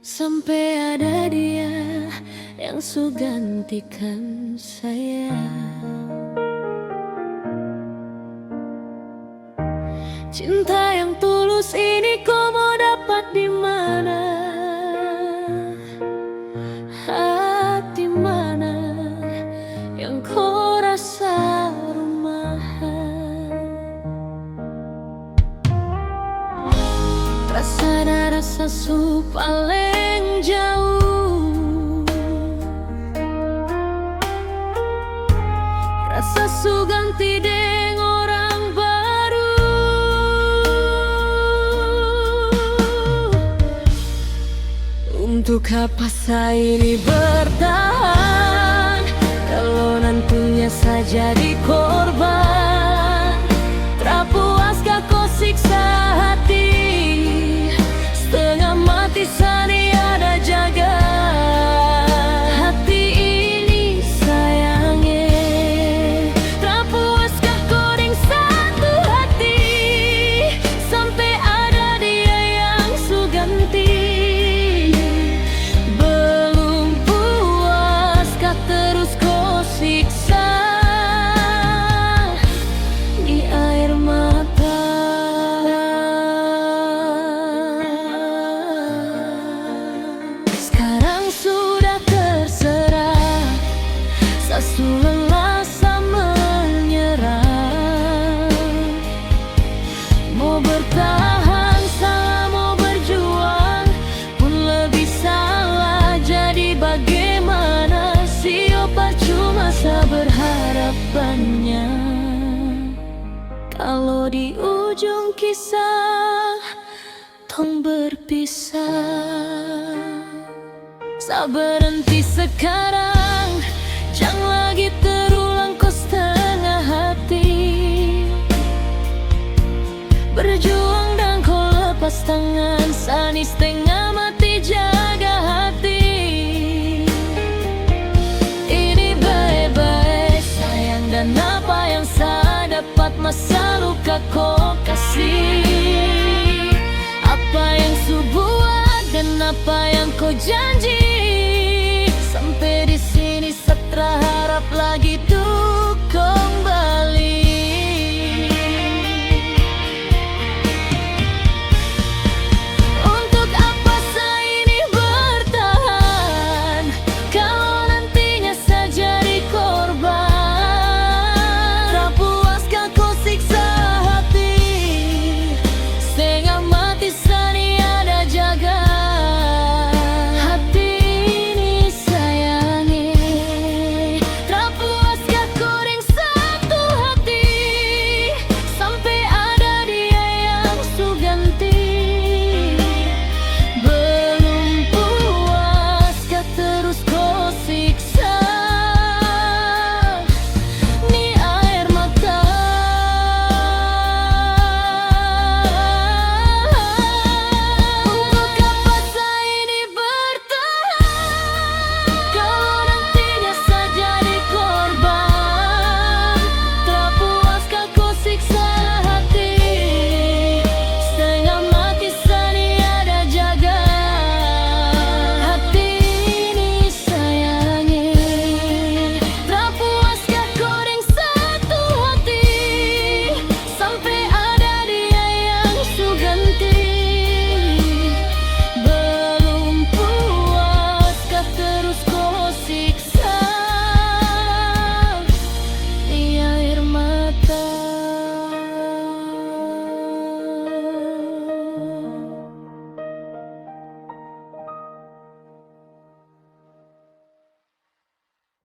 Sampai ada dia yang gantikan saya. Cinta yang tulus ini kau mau dapat di mana? Hati mana yang kau rasa rumahan? Rasa dan rasa su paling jauh, rasa su ganti deng orang baru. Untuk apa saya ini bertahan kalau nantinya saja di korban? Terpuaskah kau siksa hati, setengah mati sani ada jaga hati ini sayangnya. Terpuaskah kau dengan satu hati sampai ada dia yang ganti? Belum puaskah terus kau siksa di air mata? Sekarang sudah terserah, sasu lelah menyerah. Mau bertahan salah, mau berjuang pun lebih salah. Jadi bagaimana sio percuma saya berharap banyak kalau di ujung kisah tong berpisah. Saya berhenti sekarang, jangan lagi terulang kau setengah hati. Berjuang dan kau lepas tangan, sani setengah mati jaga hati. Ini baik-baik sayang, dan apa yang saya dapat masa luka kau kasih. Apa yang su buat dan apa yang kau janji